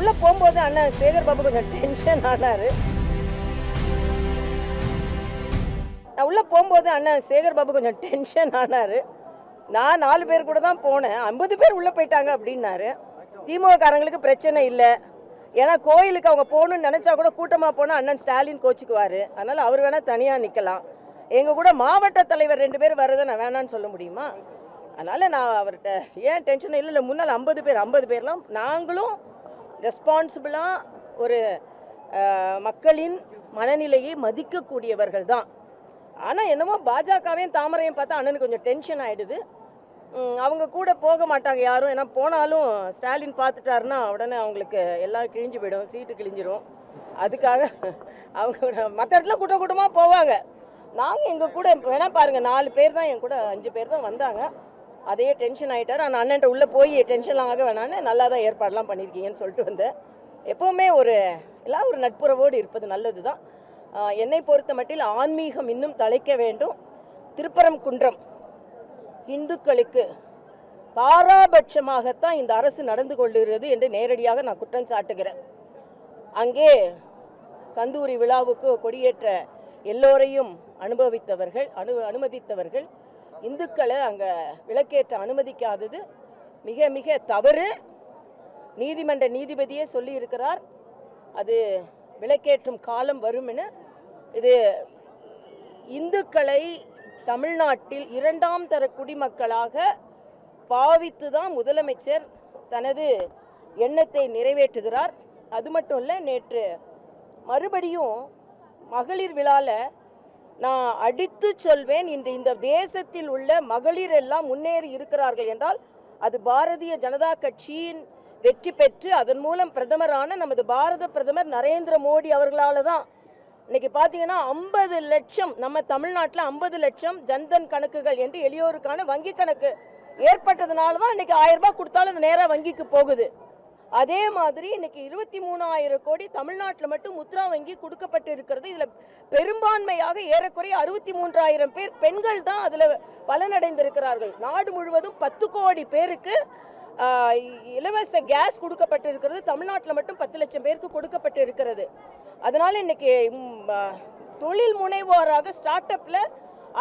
உள்ள போகும்போது அண்ணன் சேகர் பாபு கொஞ்சம் டென்ஷன் ஆனாரு. நான் உள்ள போகும்போது அண்ணன் சேகர் பாபு கொஞ்சம் டென்ஷன் ஆனாரு. நான் 4 பேர் கூட தான் போனேன். 50 பேர் உள்ள போயிட்டாங்க அப்படின்னாரு. திமுக காரங்களுக்கு பிரச்சனை இல்லை, ஏன்னா கோயிலுக்கு அவங்க போகணும்னு நினச்சா கூட கூட்டமாக போனால் அண்ணன் ஸ்டாலின் கோச்சிக்குவார். அதனால் அவர் வேணால் தனியாக நிற்கலாம். எங்கள் கூட மாவட்ட தலைவர் 2 பேர் வரதை நான் வேணான்னு சொல்ல முடியுமா? அதனால் நான் அவர்கிட்ட ஏன் டென்ஷன் இல்லை முன்னால் 50 பேர்லாம் நாங்களும் ரெஸ்பான்சிபிளாக ஒரு மக்களின் மனநிலையை மதிக்கக்கூடியவர்கள் தான். ஆனால் என்னமோ பாஜகவையும் தாமரையும் பார்த்தா அண்ணனுக்கு கொஞ்சம் டென்ஷன் ஆகிடுது. அவங்க கூட போக மாட்டாங்க யாரும், ஏன்னா போனாலும் ஸ்டாலின் பார்த்துட்டாருன்னா உடனே அவங்களுக்கு எல்லாம் கிழிஞ்சு போயிடும், சீட்டு கிழிஞ்சிரும். அதுக்காக அவங்க மற்ற இடத்துல கூட்டமாக போவாங்க. நாங்கள் எங்கள் கூட வேணால் பாருங்கள் 4 பேர் தான், என் கூட 5 பேர் தான் வந்தாங்க. அதையே டென்ஷன் ஆகிட்டார். ஆனால் அண்ணன்ட்ட உள்ளே போய் டென்ஷன்லாம் ஆக வேணான்னு நல்லா தான் ஏற்பாடெலாம் பண்ணியிருக்கீங்கன்னு சொல்லிட்டு வந்தேன். எப்போவுமே எல்லாம் ஒரு நட்புறவோடு இருப்பது நல்லது தான். என்னை பொறுத்த மட்டில் ஆன்மீகம் இன்னும் தழைக்க வேண்டும். திருப்பரங்குன்றம் இந்துக்களுக்கு பாராபட்சமாகத்தான் இந்த அரசு நடந்து கொள்கிறது என்று நேரடியாக நான் குற்றம் சாட்டுகிறேன். அங்கே கந்தூரி விழாவுக்கு கொடியேற்ற எல்லோரையும் அனுமதித்தவர்கள் இந்துக்களை அங்கே விளக்கேற்ற அனுமதிக்காதது மிக மிக தவறு. நீதிமன்ற நீதிபதியே சொல்லியிருக்கிறார், அது விளக்கேற்றும் காலம் வரும் என. இது இந்துக்களை தமிழ்நாட்டில் 2ஆம் தர குடிமக்களாக பாவித்து தான் முதலமைச்சர் தனது எண்ணத்தை நிறைவேற்றுகிறார். அது மட்டும் இல்லை, நேற்று மறுபடியும் மகளிர் விழாவில் நான் அடித்து சொல்வேன், இன்று இந்த தேசத்தில் உள்ள மகளிர் எல்லாம் முன்னேறி இருக்கிறார்கள் என்றால் அது பாரதிய ஜனதா கட்சியின் வெற்றி பெற்று அதன் மூலம் பிரதமரான நமது பாரத பிரதமர் நரேந்திர மோடி அவர்களால் தான். இன்னைக்கு பார்த்தீங்கன்னா 50 லட்சம் நம்ம தமிழ்நாட்டில் 50 லட்சம் ஜன்தன் கணக்குகள் என்று எளியோருக்கான வங்கி கணக்கு ஏற்பட்டதுனால தான் இன்னைக்கு 1000 ரூபாய் கொடுத்தாலும் அது நேராக வங்கிக்கு போகுது. அதே மாதிரி இன்னைக்கு 23,000 கோடி தமிழ்நாட்டில் மட்டும் முத்ரா வங்கி கொடுக்கப்பட்டு இருக்கிறது. இதில் பெரும்பான்மையாக ஏறக்குறைய 63,000 பேர் பெண்கள் தான் அதில் பலனடைந்திருக்கிறார்கள். நாடு முழுவதும் 10 கோடி பேருக்கு இலவச கேஸ் கொடுக்கப்பட்டு இருக்கிறது. தமிழ்நாட்டில் மட்டும் 10 லட்சம் பேருக்கு கொடுக்கப்பட்டு இருக்கிறது. அதனால இன்னைக்கு தொழில் முனைவோராக ஸ்டார்ட் அப்ல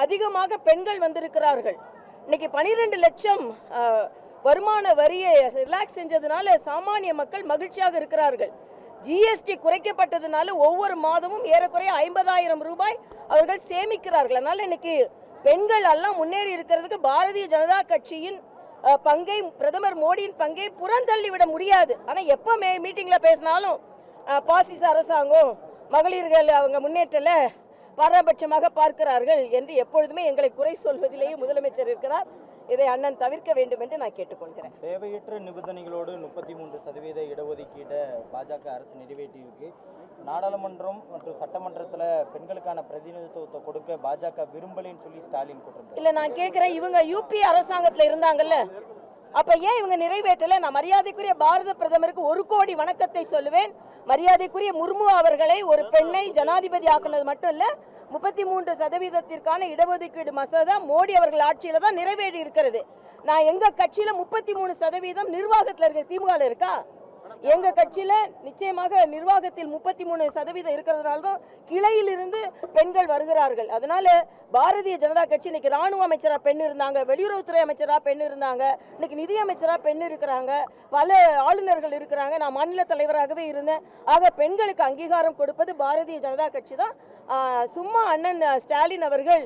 அதிகமாக பெண்கள் வந்திருக்கிறார்கள். இன்னைக்கு 12 லட்சம் வருமான வரியை ரிலாக்ஸ் செஞ்சதுனால சாமானிய மக்கள் மகிழ்ச்சியாக இருக்கிறார்கள். ஜிஎஸ்டி குறைக்கப்பட்டதுனால ஒவ்வொரு மாதமும் ஏறக்குறைய 50,000 ரூபாய் அவர்கள் சேமிக்கிறார்கள். அதனால இன்னைக்கு பெண்கள் எல்லாம் முன்னேறி இருக்கிறதுக்கு பாரதிய ஜனதா கட்சியின் பங்கை, பிரதமர் மோடியின் பங்கை புறந்தள்ளி விட முடியாது. ஆனால் எப்போ மீட்டிங்கில் பேசினாலும் பாசிச அரசாங்கம் மகளிர்கள் அவங்க முன்னேற்றத்தில் பாரபட்சமாக பார்க்கிறார்கள் என்று எப்பொழுதுமே எங்களை குறை சொல்வதிலேயே முதலமைச்சர் இருக்கிறார். இதை அண்ணன் தவிர்க்க வேண்டும் என்று நான் கேட்டுக்கொள்கிறேன். தேவையற்ற நிபந்தனைகளோடு 33% இடஒதுக்கீட்டை பாஜக அரசு நிறைவேற்றியிருக்கு. நாடாளுமன்றம் மற்றும் சட்டமன்றத்தில் பெண்களுக்கான பிரதிநிதித்துவத்தை கொடுக்க பாஜக விரும்பலைன்னு சொல்லி ஸ்டாலின் குற்றம். இல்லை, நான் கேட்குறேன், இவங்க யூபி அரசாங்கத்தில் இருந்தாங்கல்ல, அப்போ ஏன் இவங்க நிறைவேற்றலை? நான் மரியாதைக்குரிய பாரத பிரதமருக்கு 1 கோடி வணக்கத்தை சொல்லுவேன். மரியாதைக்குரிய முர்மு அவர்களை, ஒரு பெண்ணை ஜனாதிபதி ஆக்குனது மட்டும் இல்லை, 33% இடஒதுக்கீடு மசோதா மோடி அவர்கள் ஆட்சியில் தான் நிறைவேறி இருக்கிறது. நான் எங்கள் கட்சியில் 33% நிர்வாகத்தில் இருக்க, திமுக இருக்கா? எங்கள் கட்சியில் நிச்சயமாக நிர்வாகத்தில் 33% இருக்கிறதுனால தான் கிளையிலிருந்து பெண்கள் வருகிறார்கள். அதனால பாரதிய ஜனதா கட்சி இன்னைக்கு ராணுவ அமைச்சராக பெண் இருந்தாங்க, வெளியுறவுத்துறை அமைச்சராக பெண் இருந்தாங்க, இன்னைக்கு நிதி அமைச்சராக பெண் இருக்கிறாங்க, பல ஆளுநர்கள் இருக்கிறாங்க. நான் மாநில தலைவராகவே இருந்தேன். ஆக பெண்களுக்கு அங்கீகாரம் கொடுப்பது பாரதிய ஜனதா கட்சி தான். சும்மா அண்ணன் ஸ்டாலின் அவர்கள்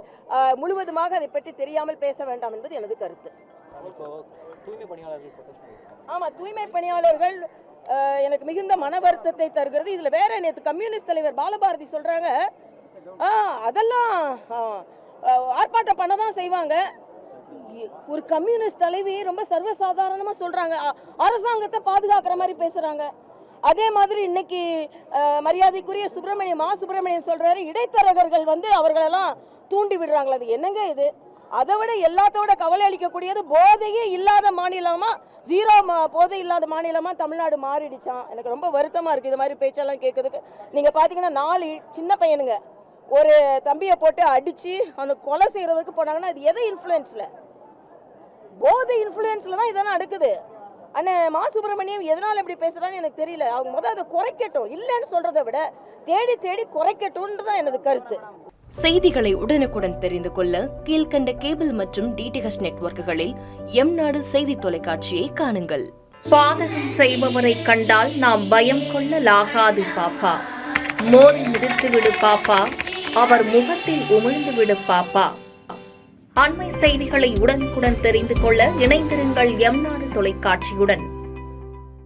முழுவதுமாக அதை பற்றி தெரியாமல் பேச வேண்டாம் என்பது எனது கருத்து. ஆமாம், தூய்மை பணியாளர்கள் எனக்கு மிகுந்த மன வருத்தத்தை தருகிறது. இதில் வேற நேற்று கம்யூனிஸ்ட் தலைவர் பாலபாரதி சொல்கிறாங்க, அதெல்லாம் ஆர்ப்பாட்டம் பண்ண தான் செய்வாங்க. ஒரு கம்யூனிஸ்ட் தலைவி ரொம்ப சர்வசாதாரணமாக சொல்கிறாங்க, அரசாங்கத்தை பாதுகாக்கிற மாதிரி பேசுகிறாங்க. அதே மாதிரி இன்னைக்கு மரியாதைக்குரிய சுப்பிரமணியன் சொல்கிறாரு, இடைத்தரகர்கள் அவர்களெல்லாம் தூண்டி விடுறாங்களா? அது என்னங்க இது? அதை விட எல்லாத்தோட கவலை அளிக்கக்கூடியது, போதையே இல்லாத மாநிலமா, 0 போதை இல்லாத மாநிலமா தமிழ்நாடு மாறிடுச்சான். எனக்கு ரொம்ப வருத்தமாக இருக்குது இது மாதிரி பேச்செல்லாம் கேட்குறதுக்கு. நீங்கள் பார்த்தீங்கன்னா 4 சின்ன பையனுங்க ஒரு தம்பியை போட்டு அடித்து அவனுக்கு கொலை செய்கிறவருக்கு போனாங்கன்னா அது எதை இன்ஃப்ளூயன்ஸில்? போதை இன்ஃப்ளூயன்ஸில் தான் இதெல்லாம் நடக்குது. அண்ணன் மா சுப்பிரமணியம் எதனால் இப்படி பேசுகிறான்னு எனக்கு தெரியல. அவங்க முதல் அதை குறைக்கட்டும், இல்லைன்னு சொல்கிறத விட தேடி தேடி குறைக்கட்டும்னு தான் எனது கருத்து. செய்திகளை உடனுக்குடன் தெரிந்து கொள்ள கீழ்கண்ட கேபிள் மற்றும் டிடிஹெச் நெட்வொர்க்குகளில் எம்நாடு செய்தி தொலைக்காட்சியை காணுங்கள். பாதகம் செய்பவரை கண்டால் நாம் பயம் கொள்ளலாகாது பாப்பா. மோதி மிதித்து விடு பாப்பா, அவர் முகத்தில் உமிழ்ந்து விடு பாப்பா. அண்மை செய்திகளை உடனுக்குடன் தெரிந்து கொள்ள இணைந்திருங்கள் எம்நாடு தொலைக்காட்சியுடன்.